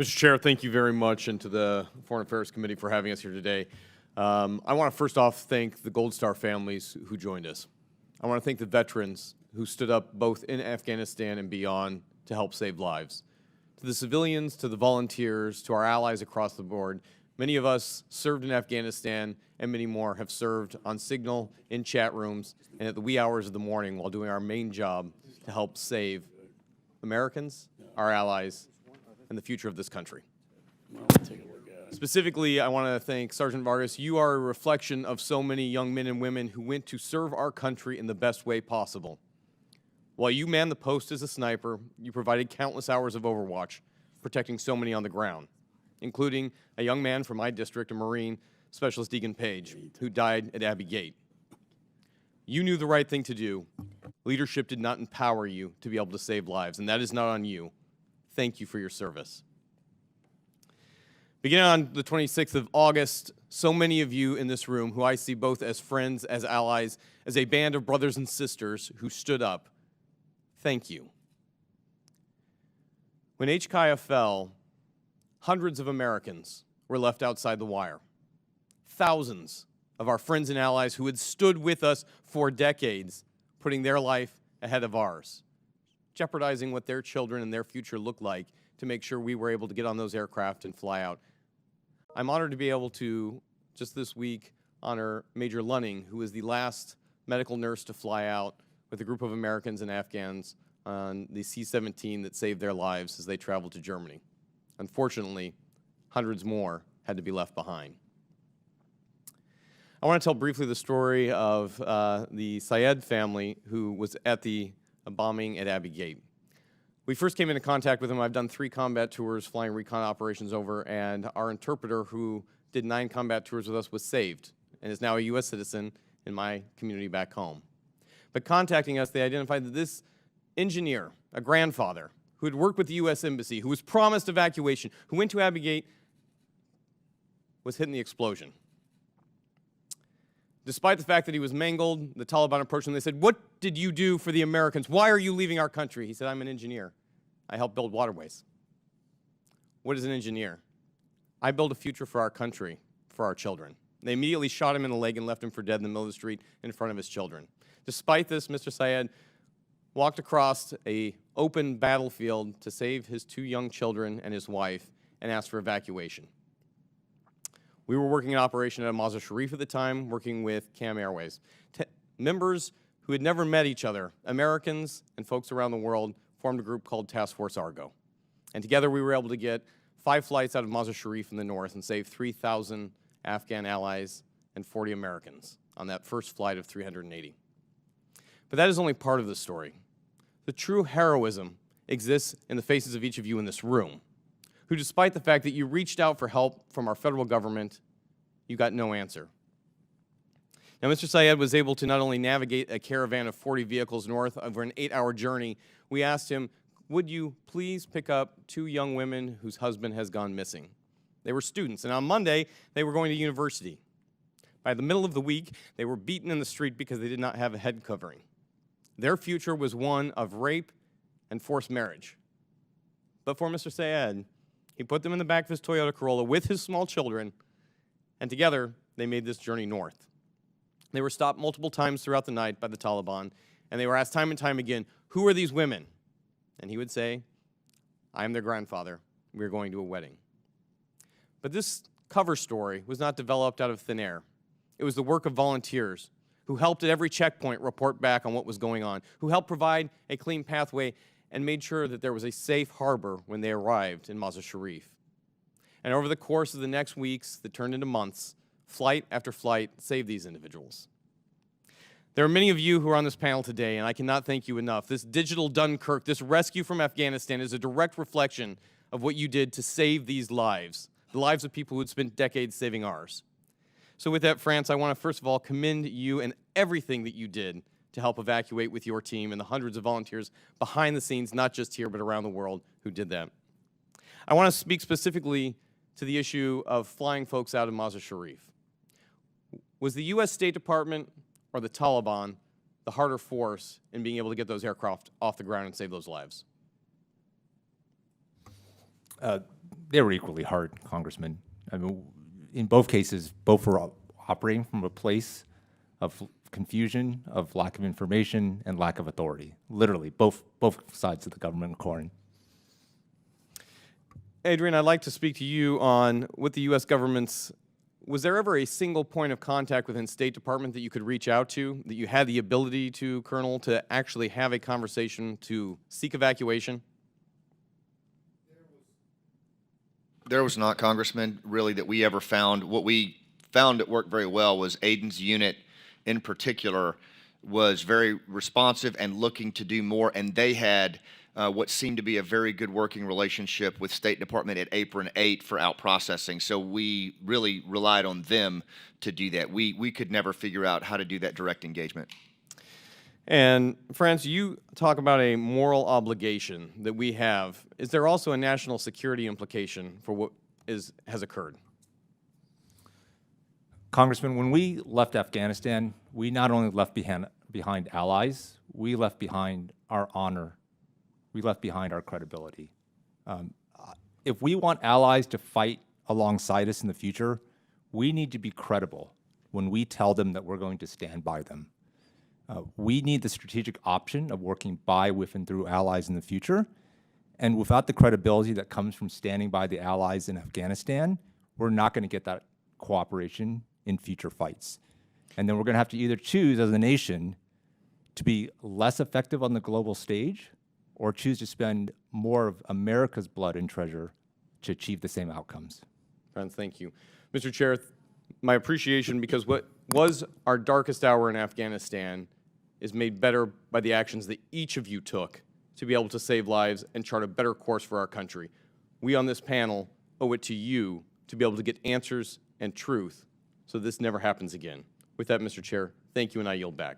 Mr. Chair, thank you very much, and to the Foreign Affairs Committee for having us here today. I want to first off thank the Gold Star families who joined us. I want to thank the veterans who stood up both in Afghanistan and beyond to help save lives. To the civilians, to the volunteers, to our allies across the board, many of us served in Afghanistan, and many more have served on Signal, in chat rooms, and at the wee hours of the morning while doing our main job to help save Americans, our allies, and the future of this country. Specifically, I want to thank Sergeant Vargas. You are a reflection of so many young men and women who went to serve our country in the best way possible. While you manned the post as a sniper, you provided countless hours of overwatch, protecting so many on the ground, including a young man from my district, a Marine, Specialist Deacon Page, who died at Abbey Gate. You knew the right thing to do. Leadership did not empower you to be able to save lives, and that is not on you. Thank you for your service. Beginning on the 26th of August, so many of you in this room, who I see both as friends, as allies, as a band of brothers and sisters who stood up, thank you. When HKIA fell, hundreds of Americans were left outside the wire. Thousands of our friends and allies who had stood with us for decades, putting their life ahead of ours, jeopardizing what their children and their future looked like to make sure we were able to get on those aircraft and fly out. I'm honored to be able to, just this week, honor Major Lunning, who was the last medical nurse to fly out with a group of Americans and Afghans on the C-17 that saved their lives as they traveled to Germany. Unfortunately, hundreds more had to be left behind. I want to tell briefly the story of the Syed family who was at the bombing at Abbey Gate. We first came into contact with him. I've done 3 combat tours, flying recon operations over, and our interpreter, who did 9 combat tours with us, was saved and is now a U.S. citizen in my community back home. But contacting us, they identified that this engineer, a grandfather, who had worked with the U.S. Embassy, who was promised evacuation, who went to Abbey Gate, was hit in the explosion. Despite the fact that he was mangled, the Taliban approached him and they said, "What did you do for the Americans? Why are you leaving our country?" He said, "I'm an engineer. I help build waterways." What is an engineer? I build a future for our country, for our children. They immediately shot him in the leg and left him for dead in the middle of the street in front of his children. Despite this, Mr. Syed walked across an open battlefield to save his 2 young children and his wife and asked for evacuation. We were working an operation at Mazar Sharif at the time, working with CAM Airways. Members who had never met each other, Americans and folks around the world, formed a group called Task Force Argo. And together we were able to get 5 flights out of Mazar Sharif in the north and save 3,000 Afghan allies and 40 Americans on that first flight of 380. But that is only part of the story. The true heroism exists in the faces of each of you in this room, who, despite the fact that you reached out for help from our federal government, you got no answer. Now, Mr. Syed was able to not only navigate a caravan of 40 vehicles north over an 8-hour journey. We asked him, would you please pick up 2 young women whose husband has gone missing? They were students, and on Monday, they were going to university. By the middle of the week, they were beaten in the street because they did not have a head covering. Their future was one of rape and forced marriage. But for Mr. Syed, he put them in the back of his Toyota Corolla with his small children, and together they made this journey north. They were stopped multiple times throughout the night by the Taliban, and they were asked time and time again, "Who are these women?" And he would say, "I am their grandfather. We are going to a wedding." But this cover story was not developed out of thin air. It was the work of volunteers who helped at every checkpoint report back on what was going on, who helped provide a clean pathway and made sure that there was a safe harbor when they arrived in Mazar Sharif. And over the course of the next weeks that turned into months, flight after flight saved these individuals. There are many of you who are on this panel today, and I cannot thank you enough. This digital Dunkirk, this rescue from Afghanistan, is a direct reflection of what you did to save these lives, the lives of people who had spent decades saving ours. So with that, France, I want to first of all commend you and everything that you did to help evacuate with your team and the hundreds of volunteers behind the scenes, not just here, but around the world who did that. I want to speak specifically to the issue of flying folks out of Mazar Sharif. Was the U.S. State Department or the Taliban the harder force in being able to get those aircraft off the ground and save those lives? They were equally hard, Congressman. I mean, in both cases, both were operating from a place of confusion, of lack of information, and lack of authority. Literally, both sides of the government coin. Adrian, I'd like to speak to you on with the U.S. government's. Was there ever a single point of contact within State Department that you could reach out to, that you had the ability to, Colonel, to actually have a conversation to seek evacuation? There was not, Congressman, really, that we ever found. What we found that worked very well was Aiden's unit in particular was very responsive and looking to do more, and they had what seemed to be a very good working relationship with State Department at Apron 8 for out-processing. So we really relied on them to do that. We could never figure out how to do that direct engagement. And, France, you talk about a moral obligation that we have. Is there also a national security implication for what has occurred? Congressman, when we left Afghanistan, we not only left behind allies, we left behind our honor. We left behind our credibility. If we want allies to fight alongside us in the future, we need to be credible when we tell them that we're going to stand by them. We need the strategic option of working by, with, and through allies in the future. And without the credibility that comes from standing by the allies in Afghanistan, we're not going to get that cooperation in future fights. And then we're going to have to either choose as a nation to be less effective on the global stage or choose to spend more of America's blood and treasure to achieve the same outcomes. France, thank you. Mr. Chair, my appreciation, because what was our darkest hour in Afghanistan is made better by the actions that each of you took to be able to save lives and chart a better course for our country. We on this panel owe it to you to be able to get answers and truth so this never happens again. With that, Mr. Chair, thank you, and I yield back.